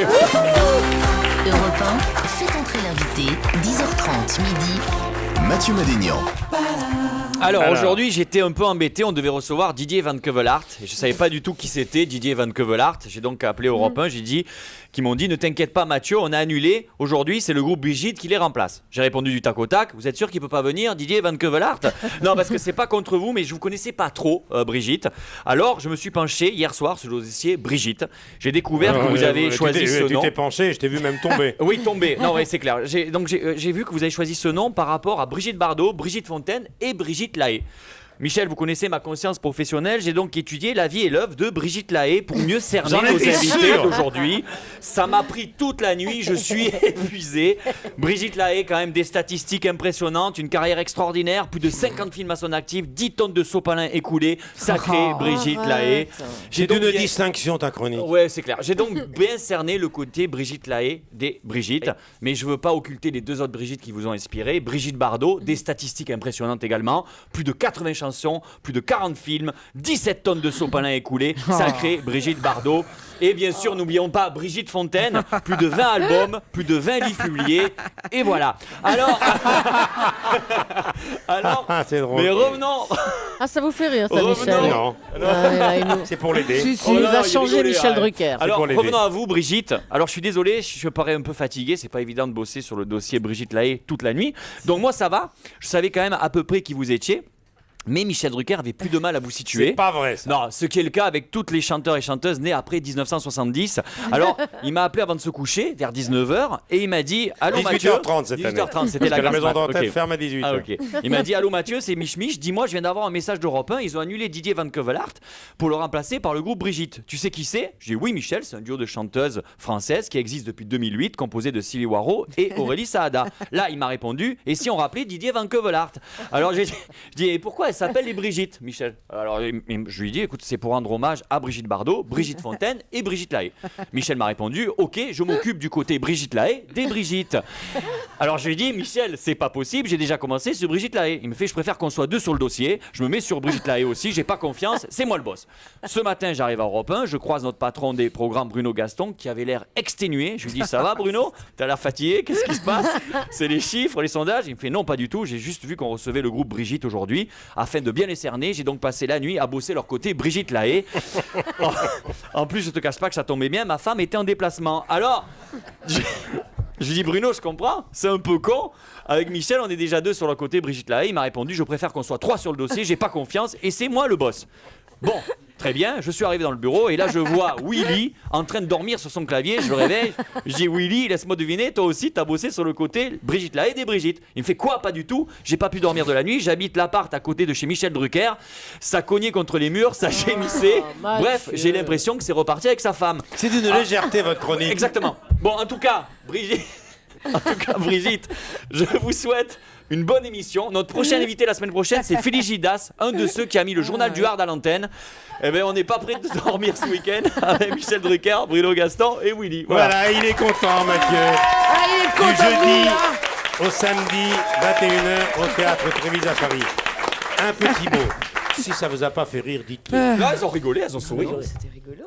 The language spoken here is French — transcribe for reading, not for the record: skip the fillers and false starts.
Europe 1, faites entrer l'invité, 10h30 midi. Mathieu Madénian. Alors aujourd'hui j'étais un peu embêté, on devait recevoir Didier Van Keuvelart et je savais pas du tout qui c'était Didier Van Keuvelart. J'ai donc appelé Europe 1, qui m'ont dit ne t'inquiète pas Mathieu, on a annulé, aujourd'hui c'est le groupe Brigitte qui les remplace. J'ai répondu du tac au tac, vous êtes sûr qu'il peut pas venir Didier Van Keuvelart? Non, parce que c'est pas contre vous, mais je vous connaissais pas trop Brigitte. Alors je me suis penché hier soir sur le dossier Brigitte. J'ai découvert que vous avez choisi ce nom. Tu t'es penché, je t'ai vu même tomber. Oui, tomber. Non, ouais, c'est clair. J'ai vu que vous avez choisi ce nom par rapport à Brigitte Bardot, Brigitte Fontaine et Brigitte Lahaie. Michel, vous connaissez ma conscience professionnelle, j'ai donc étudié la vie et l'œuvre de Brigitte Lahaie pour mieux cerner nos invités d'aujourd'hui. Ça m'a pris toute la nuit, je suis épuisé. Brigitte Lahaie, quand même des statistiques impressionnantes, une carrière extraordinaire, plus de 50 films à son actif, 10 tonnes de sopalin écoulés, sacrée Brigitte Lahaie. J'ai d'une distinction ta chronique. Ouais, c'est clair. J'ai donc bien cerné le côté Brigitte Lahaie des Brigitte, mais je veux pas occulter les deux autres Brigitte qui vous ont inspiré. Brigitte Bardot, des statistiques impressionnantes également, plus de 80 chansons, plus de 40 films, 17 tonnes de sopalin écoulés, sacrée Brigitte Bardot. Et bien sûr, n'oublions pas Brigitte Fontaine, plus de 20 albums, plus de 20 livres publiés, et voilà. Alors, c'est drôle. mais revenons. Ah, ça vous fait rire, ça, Revenons. Michel? Non, C'est pour l'aider. Si, Oh il non, va il changer rigolait, Michel arrête. Drucker. Alors, pour l'aider. revenons à vous, Brigitte. Alors, je suis désolé, je parais un peu fatigué. C'est pas évident de bosser sur le dossier Brigitte Lahaie toute la nuit. Donc, moi, ça va. Je savais quand même à peu près qui vous étiez. Mais Michel Drucker avait plus de mal à vous situer. C'est pas vrai ça. Non, ce qui est le cas avec toutes les chanteurs et chanteuses nés après 1970. Alors, il m'a appelé avant de se coucher, vers 19h, et il m'a dit « Allô Mathieu ?» 18h30 cette année. 18h30, c'était Parce la que la grasse maison mat. d'antenne Ok. ferme à 18h. Ah, ok. Il m'a dit « Allô Mathieu, c'est Mich Mich, dis-moi, je viens d'avoir un message d'Europe 1, ils ont annulé Didier Van Keuvelart pour le remplacer par le groupe Brigitte. Tu sais qui c'est ?» J'ai dit « Oui Michel, c'est un duo de chanteuses françaises qui existe depuis 2008, composé de Sylvie Waro et Aurélie Saada. » Là, il m'a répondu « Et si on rappelait Didier Van Keuvelart ?» Alors je dis « Et pourquoi elle s'appelle les Brigitte, Michel ?» Alors je lui ai dit « Écoute, c'est pour rendre hommage à Brigitte Bardot, Brigitte Fontaine et Brigitte Lahaie. » Michel m'a répondu « Ok, je m'occupe du côté Brigitte Lahaie des Brigitte. » Alors je lui ai dit « Michel, c'est pas possible, j'ai déjà commencé sur Brigitte Lahaie. » Il me fait « Je préfère qu'on soit deux sur le dossier, je me mets sur Brigitte Lahaie aussi, j'ai pas confiance, c'est moi le boss. » Ce matin, j'arrive à Europe 1, je croise notre patron des programmes Bruno Gaston qui avait l'air exténué. Je lui dis « Ça va Bruno? T'as l'air fatigué? Qu'est-ce qui se passe? C'est les chiffres, les sondages ?» Il me fait « Non, pas du tout, j'ai juste vu qu'on recevait le groupe Brigitte aujourd'hui. Afin de bien les cerner, j'ai donc passé la nuit à bosser leur côté Brigitte Lahaie. » En plus, je te cache pas que ça tombait bien, ma femme était en déplacement. Alors, je lui dis Bruno, je comprends, c'est un peu con. Avec Michel, on est déjà deux sur le côté Brigitte Lahaie. Il m'a répondu, je préfère qu'on soit trois sur le dossier, j'ai pas confiance et c'est moi le boss. Bon, très bien, je suis arrivé dans le bureau et là je vois Willy en train de dormir sur son clavier, je le réveille, je dis Willy, laisse-moi deviner, toi aussi t'as bossé sur le côté Brigitte Lahaie des Brigitte. Il me fait quoi? Pas du tout, j'ai pas pu dormir de la nuit, j'habite l'appart à côté de chez Michel Drucker, ça cognait contre les murs, ça gémissait, bref, j'ai l'impression que c'est reparti avec sa femme. C'est d'une légèreté votre chronique. Exactement. Bon, en tout cas, Brigitte, je vous souhaite une bonne émission. Notre prochain invité la semaine prochaine, c'est Félix Gildas, un de ceux qui a mis le journal du Hard à l'antenne. Eh bien, on n'est pas prêt de dormir ce week-end avec Michel Drucker, Bruno Gaston et Willy. Voilà, il est content, Mathieu. Ah, il est Du content de jeudi vous, là. au samedi, 21h, au théâtre Trévise à Paris. Un petit mot. Si ça vous a pas fait rire, dites-le. Là, elles ont rigolé, elles ont souri. C'était rigolo.